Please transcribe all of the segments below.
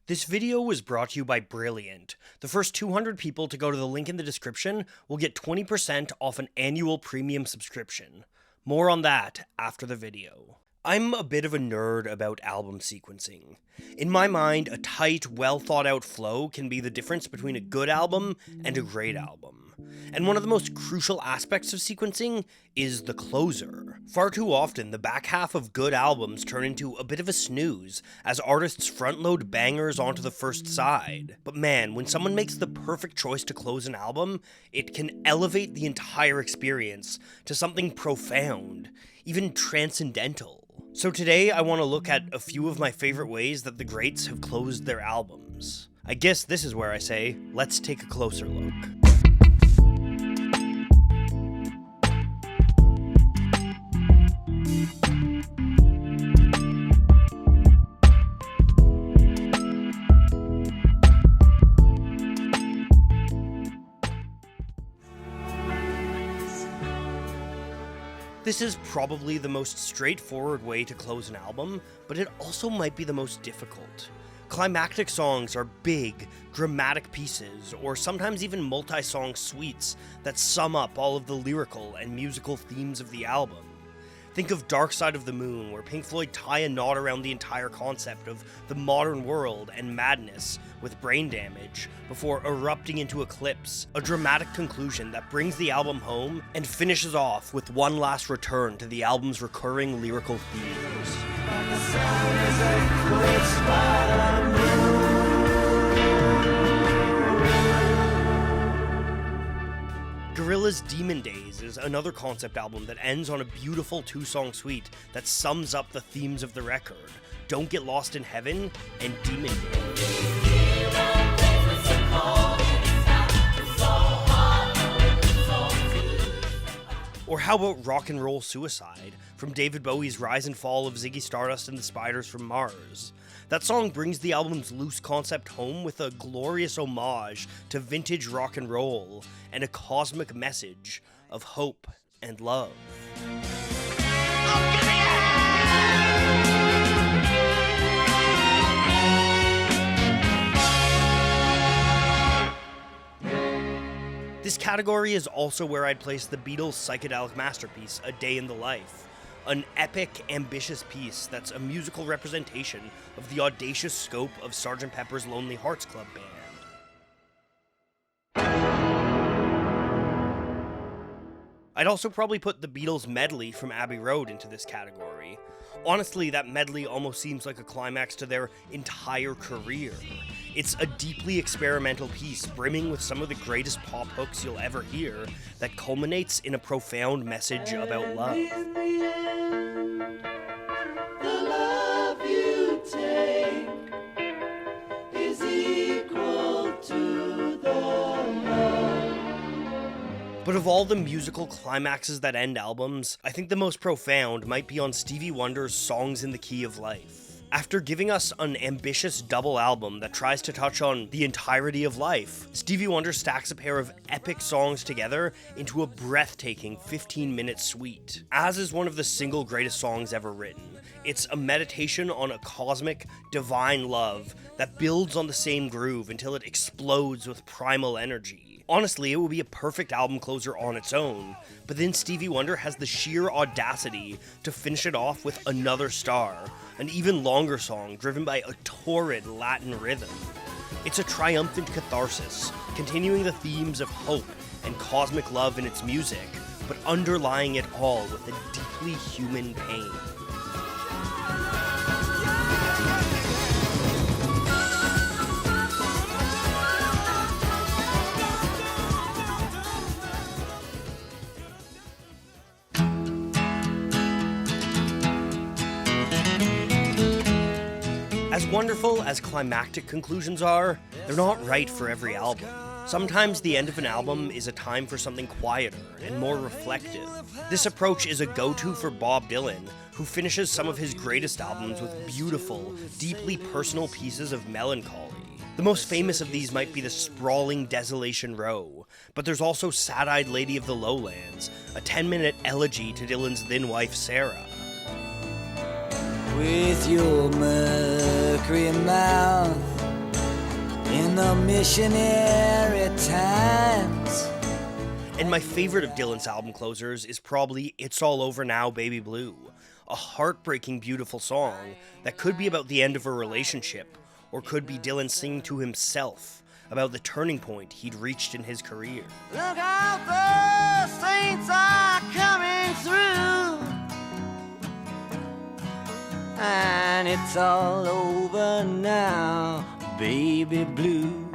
This video was brought to you by Brilliant. The first 200 people to go to the link in the description will get 20% off an annual premium subscription. More on that after the video. I'm a bit of a nerd about album sequencing. In my mind, a tight, well thought out flow can be the difference between a good album and a great album. And one of the most crucial aspects of sequencing is the closer. Far too often, the back half of good albums turn into a bit of a snooze, as artists front-load bangers onto the first side. But man, when someone makes the perfect choice to close an album, it can elevate the entire experience to something profound, even transcendental. So today, I want to look at a few of my favorite ways that the greats have closed their albums. I guess this is where I say, let's take a closer look. This is probably the most straightforward way to close an album, but it also might be the most difficult. Climactic songs are big, dramatic pieces, or sometimes even multi-song suites that sum up all of the lyrical and musical themes of the album. Think of Dark Side of the Moon, where Pink Floyd tie a knot around the entire concept of the modern world and madness with brain damage before erupting into Eclipse, a dramatic conclusion that brings the album home and finishes off with one last return to the album's recurring lyrical themes. Gorillaz' Demon Days is another concept album that ends on a beautiful two-song suite that sums up the themes of the record: Don't Get Lost in Heaven and Demon Days. Or how about Rock and Roll Suicide, from David Bowie's Rise and Fall of Ziggy Stardust and the Spiders from Mars? That song brings the album's loose concept home with a glorious homage to vintage rock and roll and a cosmic message of hope and love. This category is also where I'd place the Beatles' psychedelic masterpiece, A Day in the Life. An epic, ambitious piece that's a musical representation of the audacious scope of Sgt. Pepper's Lonely Hearts Club Band. I'd also probably put the Beatles' medley from Abbey Road into this category. Honestly, that medley almost seems like a climax to their entire career. It's a deeply experimental piece brimming with some of the greatest pop hooks you'll ever hear that culminates in a profound message about love. But of all the musical climaxes that end albums, I think the most profound might be on Stevie Wonder's Songs in the Key of Life. After giving us an ambitious double album that tries to touch on the entirety of life, Stevie Wonder stacks a pair of epic songs together into a breathtaking 15-minute suite. As is one of the single greatest songs ever written. It's a meditation on a cosmic, divine love that builds on the same groove until it explodes with primal energy. Honestly, it would be a perfect album closer on its own, but then Stevie Wonder has the sheer audacity to finish it off with Another Star, an even longer song driven by a torrid Latin rhythm. It's a triumphant catharsis, continuing the themes of hope and cosmic love in its music, but underlying it all with a deeply human pain. As wonderful as climactic conclusions are, they're not right for every album. Sometimes the end of an album is a time for something quieter and more reflective. This approach is a go-to for Bob Dylan, who finishes some of his greatest albums with beautiful, deeply personal pieces of melancholy. The most famous of these might be the sprawling Desolation Row, but there's also Sad-Eyed Lady of the Lowlands, a 10-minute elegy to Dylan's then wife Sarah. With your mercury mouth the missionary times. And my favorite of Dylan's album closers is probably It's All Over Now, Baby Blue, a heartbreaking, beautiful song that could be about the end of a relationship, or could be Dylan singing to himself about the turning point he'd reached in his career. Look out, the saints are coming through, and it's all over now, baby blue.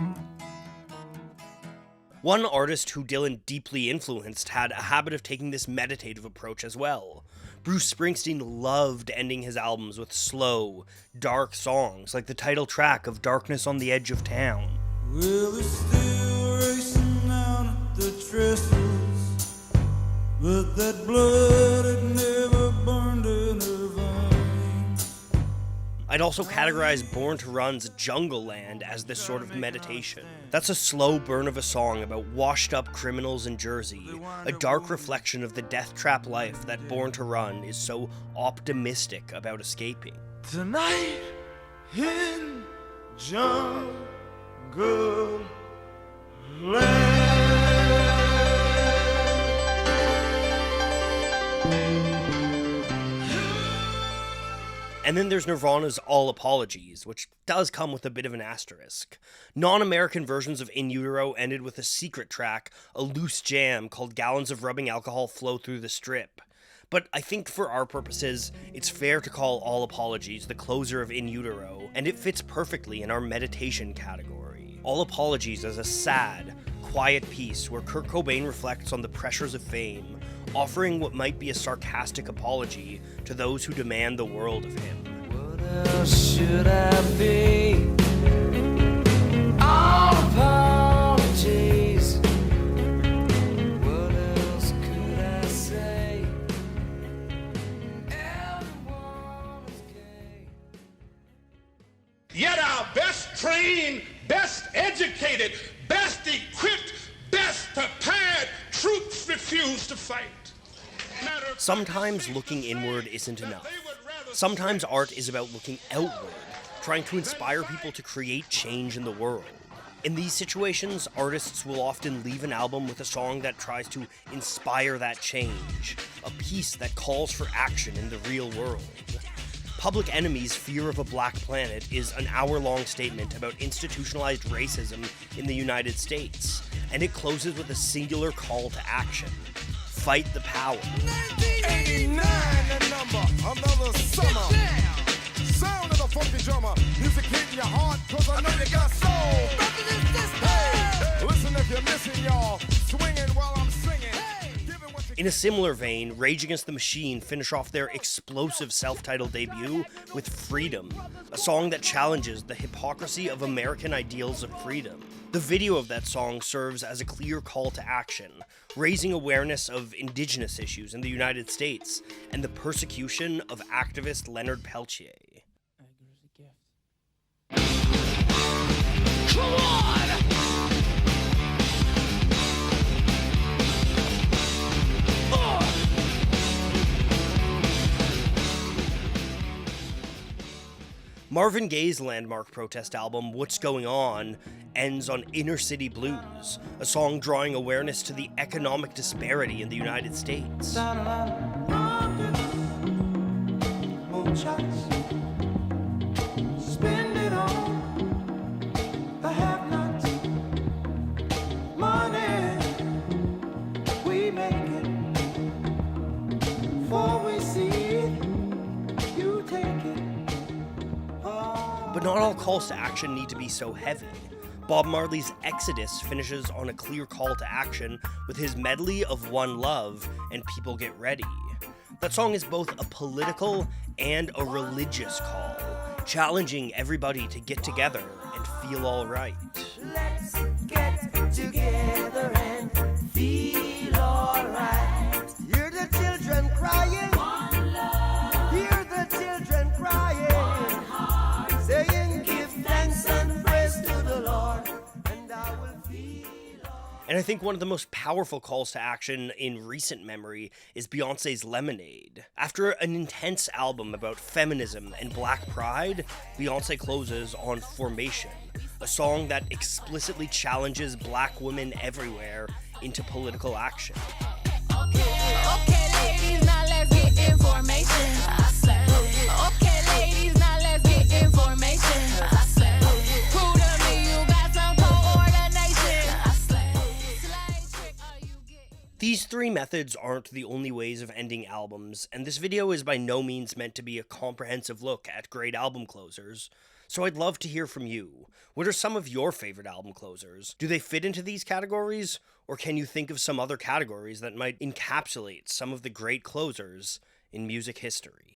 One artist who Dylan deeply influenced had a habit of taking this meditative approach as well. Bruce Springsteen loved ending his albums with slow, dark songs like the title track of Darkness on the Edge of Town. Well, we're still racing down at the trestles, but that blood had never burned in her veins. I'd also categorize Born to Run's Jungle Land as this sort of meditation. That's a slow burn of a song about washed-up criminals in Jersey, a dark reflection of the death trap life that Born to Run is so optimistic about escaping. Tonight in Jungle Land. And then there's Nirvana's All Apologies, which does come with a bit of an asterisk. Non-American versions of In Utero ended with a secret track, a loose jam called Gallons of Rubbing Alcohol Flow Through the Strip. But I think for our purposes, it's fair to call All Apologies the closer of In Utero, and it fits perfectly in our meditation category. All Apologies is a sad, quiet piece where Kurt Cobain reflects on the pressures of fame, offering what might be a sarcastic apology to those who demand the world of him. What else should I be? All apologies. What else could I say? Everyone's gay. Yet our best trained, best educated, best equipped, best prepared troops refuse to fight. Sometimes looking inward isn't enough. Sometimes art is about looking outward, trying to inspire people to create change in the world. In these situations, artists will often leave an album with a song that tries to inspire that change, a piece that calls for action in the real world. Public Enemy's Fear of a Black Planet is an hour-long statement about institutionalized racism in the United States, and it closes with a singular call to action. Fight the power. 89 the number, another summer. Sound of the funky drummer, music hitting your heart, cause I know you got soul. Hey, listen if you're missing, y'all, swinging while I'm singing. In a similar vein, Rage Against the Machine finish off their explosive self-titled debut with Freedom, a song that challenges the hypocrisy of American ideals of freedom. The video of that song serves as a clear call to action, raising awareness of indigenous issues in the United States and the persecution of activist Leonard Peltier. Come on! Marvin Gaye's landmark protest album, What's Going On, ends on Inner City Blues, a song drawing awareness to the economic disparity in the United States. But not all calls to action need to be so heavy. Bob Marley's Exodus finishes on a clear call to action with his medley of One Love and People Get Ready. That song is both a political and a religious call, challenging everybody to get together and feel all right. Let's get together and feel all right. Hear the children crying. One love. Hear the children crying. One heart. Saying, give thanks and praise to the Lord, and I will feel all right. And I think one of the most powerful calls to action in recent memory is Beyoncé's Lemonade. After an intense album about feminism and black pride, Beyoncé closes on Formation, a song that explicitly challenges black women everywhere into political action. Okay, ladies, now let's get information. I say, okay, ladies, now let's get information. I say, prove to me you got some coordination. I say, slide trick, are you getting? These three methods aren't the only ways of ending albums, and this video is by no means meant to be a comprehensive look at great album closers. So I'd love to hear from you. What are some of your favorite album closers? Do they fit into these categories? Or can you think of some other categories that might encapsulate some of the great closers in music history?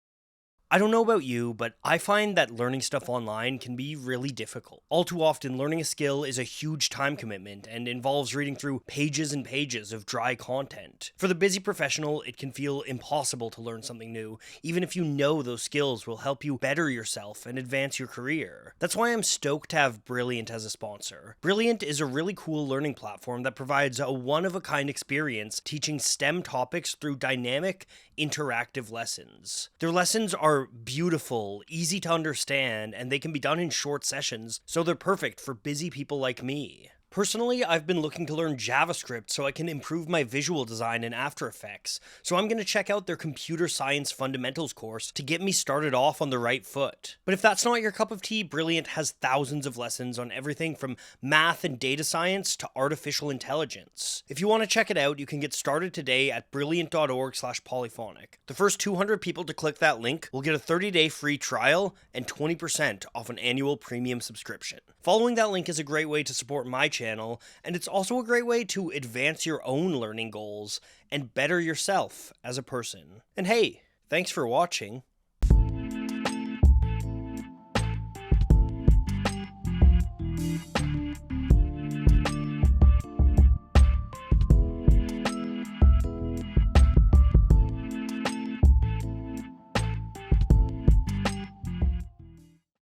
I don't know about you, but I find that learning stuff online can be really difficult. All too often, learning a skill is a huge time commitment and involves reading through pages and pages of dry content. For the busy professional, it can feel impossible to learn something new, even if you know those skills will help you better yourself and advance your career. That's why I'm stoked to have Brilliant as a sponsor. Brilliant is a really cool learning platform that provides a one-of-a-kind experience teaching STEM topics through dynamic, interactive lessons. Their lessons are beautiful, easy to understand, and they can be done in short sessions, so they're perfect for busy people like me. Personally, I've been looking to learn JavaScript so I can improve my visual design in After Effects, so I'm going to check out their Computer Science Fundamentals course to get me started off on the right foot. But if that's not your cup of tea, Brilliant has thousands of lessons on everything from math and data science to artificial intelligence. If you want to check it out, you can get started today at brilliant.org/polyphonic. The first 200 people to click that link will get a 30-day free trial and 20% off an annual premium subscription. Following that link is a great way to support my channel, and it's also a great way to advance your own learning goals and better yourself as a person. And hey, thanks for watching.